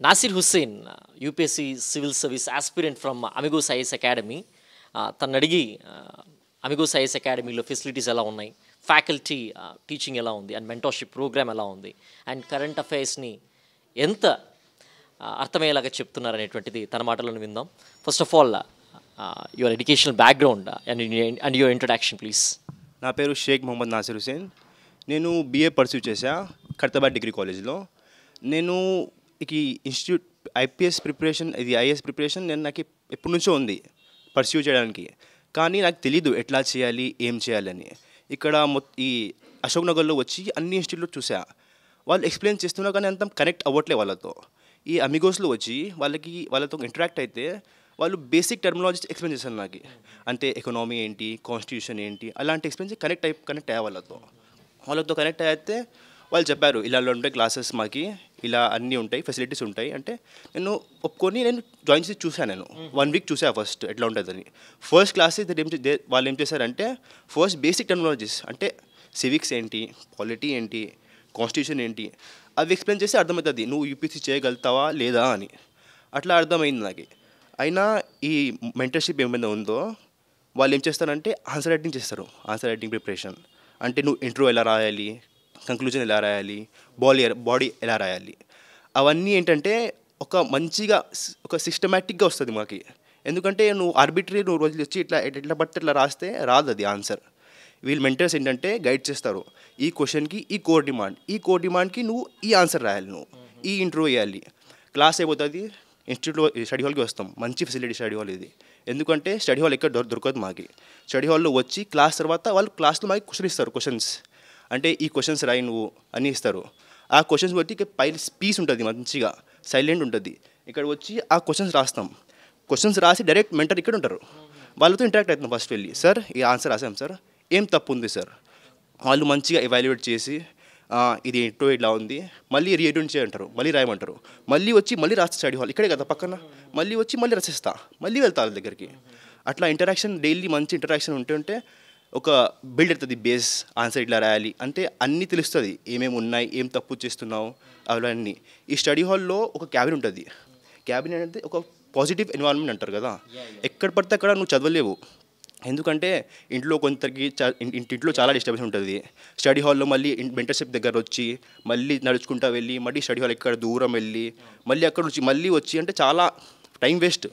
Nasir Hussain UPSC civil service aspirant from Amigos IAS academy. తను అడిగి Amigos is అకాడమీలో facilities ఎలా ఉన్నాయి, ఫ్యాకల్టీ టీచింగ్ ఎలా ఉంది, అండ్ మెంటర్షిప్ ప్రోగ్రామ్ ఎలా ఉంది, అండ్ కరెంట్ అఫైర్స్ని ఎంత అర్థమయ్యేలాగా చెప్తున్నారనేటువంటిది తన మాటలను విందాం. First of all your educational background and your introduction please. నా పేరు షేక్ మొహమ్మద్ నాసిర్ హుసేన్. నేను బీఏ పర్సూ చేశా ఖైరతాబాద్ డిగ్రీ కాలేజ్లో. నేను ఈ ఇన్స్టిట్యూట్ ఐపీఎస్ ప్రిపరేషన్, ఇది ఐఏఎస్ ప్రిపరేషన్ నాకు ఎప్పటి నుంచో ఉంది పర్స్యూ చేయడానికి. కానీ నాకు తెలీదు ఎట్లా చేయాలి, ఏం చేయాలని. ఇక్కడ ఈ అశోక్ నగర్లో వచ్చి అన్ని ఇన్స్టిట్యూట్లో చూసా. వాళ్ళు ఎక్స్ప్లెయిన్ చేస్తున్నా కానీ అంత కనెక్ట్ అవ్వట్లే వాళ్ళతో. ఈ అమిగోస్లో వచ్చి వాళ్ళతో ఇంటరాక్ట్ అయితే వాళ్ళు బేసిక్ టెర్మినాలజీ ఎక్స్ప్లెయిన్ చేశారు నాకు. అంటే ఎకనామీ ఏంటి, కాన్స్టిట్యూషన్ ఏంటి, అలాంటి ఎక్స్ప్లెయిన్ చేసి కనెక్ట్ అయ్యా వాళ్ళతో కనెక్ట్ అయితే వాళ్ళు చెప్పారు ఇలా ఉంటాయి క్లాసెస్, మాకి ఇలా అన్నీ ఉంటాయి, ఫెసిలిటీస్ ఉంటాయి. అంటే నేను ఒప్పుకొని నేను జాయిన్ చేసి చూసాను. నేను 1 వీక్ చూసా ఫస్ట్ ఎట్లా ఉంటుందని. ఫస్ట్ క్లాస్ వాళ్ళు ఏం చేశారంటే ఫస్ట్ బేసిక్ టెర్మినాలజీస్ అంటే సివిక్స్ ఏంటి, పాలిటీ ఏంటి, కాన్స్టిట్యూషన్ ఏంటి, అవి ఎక్స్ప్లెయిన్ చేసి అర్థమవుతుంది నువ్వు యూపీసీ చేయగలుగుతావా లేదా అని. అట్లా అర్థమైంది నాకు. అయినా ఈ మెంటర్షిప్ ఏమైనా ఉందో వాళ్ళు ఏం చేస్తారంటే ఆన్సర్ రైటింగ్ చేస్తారు. ఆన్సర్ రైటింగ్ ప్రిపరేషన్ అంటే నువ్వు ఇంట్రో ఎలా రాయాలి, కంక్లూజన్ ఎలా రాయాలి, బాడీ ఎలా రాయాలి, అవన్నీ ఏంటంటే మంచిగా ఒక సిస్టమేటిక్గా వస్తుంది మాకు. ఎందుకంటే నువ్వు నువ్వు రోజులు వచ్చి ఎట్లా పడితే ఇట్లా రాస్తే రాదు అది ఆన్సర్. వీళ్ళు మెంటర్స్ ఏంటంటే గైడ్ చేస్తారు. ఈ క్వశ్చన్కి ఈ కోర్ డిమాండ్కి నువ్వు ఈ ఆన్సర్ రాయాలి, నువ్వు ఈ ఇంట్రో వేయాలి. క్లాస్ అయిపోతుంది, ఇన్స్టిట్యూట్లో స్టడీ హాల్కి వస్తాం. మంచి ఫెసిలిటీ స్టడీ హాల్ ఇది. ఎందుకంటే స్టడీ హాల్ ఎక్కడ దొరకదు మాకు. స్టడీ హాల్లో వచ్చి క్లాస్ తర్వాత వాళ్ళు క్లాస్లో మాకు క్వశ్చన్స్ అంటే ఈ క్వశ్చన్స్ రాయి నువ్వు అని ఇస్తారు. ఆ క్వశ్చన్స్ బట్టి పీస్ ఉంటుంది, మంచిగా సైలెంట్ ఉంటుంది. ఇక్కడ వచ్చి ఆ క్వశ్చన్స్ రాస్తాం. క్వశ్చన్స్ రాసి డైరెక్ట్ మెంటర్ ఇక్కడ ఉంటారు, వాళ్ళతో ఇంటరాక్ట్ అవుతున్నాం. ఫస్ట్ వెళ్ళి సార్ ఈ ఆన్సర్ రాసాం సార్, ఏం తప్పు ఉంది సార్, వాళ్ళు మంచిగా ఎవాల్యుయేట్ చేసి ఇది ఏంటో ఇట్లా ఉంది, మళ్ళీ రీఎడ్యూట్ చేయంటారు, మళ్ళీ రాయమంటారు. మళ్ళీ రాస్తా స్టడీ హాల్ ఇక్కడే కదా పక్కన, మళ్ళీ రాసేస్తా, మళ్ళీ వెళ్తా వాళ్ళ దగ్గరికి. అట్లా ఇంటరాక్షన్ డైలీ మంచి ఇంటరాక్షన్ ఉంటే ఒక బిల్డ్ అవుతుంది బేస్. ఆన్సర్ ఇట్లా రాయాలి అంటే అన్నీ తెలుస్తుంది, ఏమేమి ఉన్నాయి, ఏం తప్పు చేస్తున్నావు అవన్నీ. ఈ స్టడీ హాల్లో ఒక క్యాబిన్ ఉంటుంది. క్యాబిన్ అనేది ఒక పాజిటివ్ ఎన్వైరన్మెంట్ అంటారు కదా. ఎక్కడ పడితే అక్కడ నువ్వు చదవలేవు. ఎందుకంటే ఇంట్లో చాలా డిస్టర్బెన్స్ ఉంటుంది. స్టడీ హాల్లో మళ్ళీ మెంటర్షిప్ దగ్గర వచ్చి మళ్ళీ నడుచుకుంటూ వెళ్ళి మళ్ళీ స్టడీ హాల్ ఎక్కడ దూరం వెళ్ళి మళ్ళీ అక్కడ నుంచి మళ్ళీ వచ్చి అంటే చాలా టైం వేస్ట్.